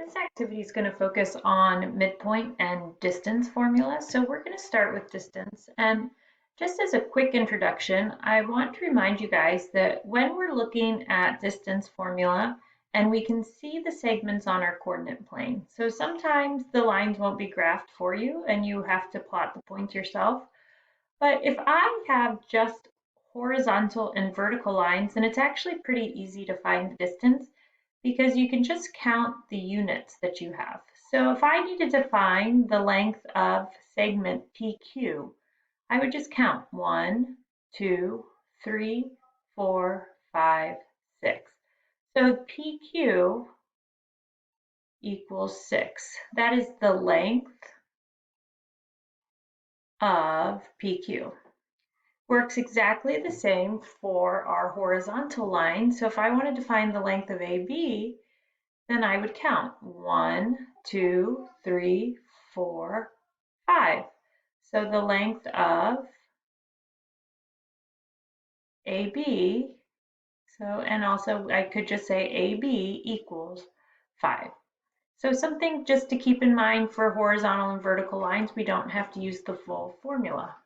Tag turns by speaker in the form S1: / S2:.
S1: This activity is going to focus on midpoint and distance formula. So we're going to start with distance. And just as a quick introduction, I want to remind you guys that when we're looking at distance formula, and we can see the segments on our coordinate plane. So sometimes the lines won't be graphed for you and you have to plot the points yourself. But if I have just horizontal and vertical lines, then it's actually pretty easy to find the distance because you can just count the units that you have. So if I needed to find the length of segment PQ, I would just count 1, 2, 3, 4, 5, 6. So PQ equals 6. That is the length of PQ. Works exactly the same for our horizontal line. So if I wanted to find the length of AB, then I would count 1, 2, 3, 4, 5. So the length of AB, and also I could just say AB equals 5. So something just to keep in mind for horizontal and vertical lines, we don't have to use the full formula.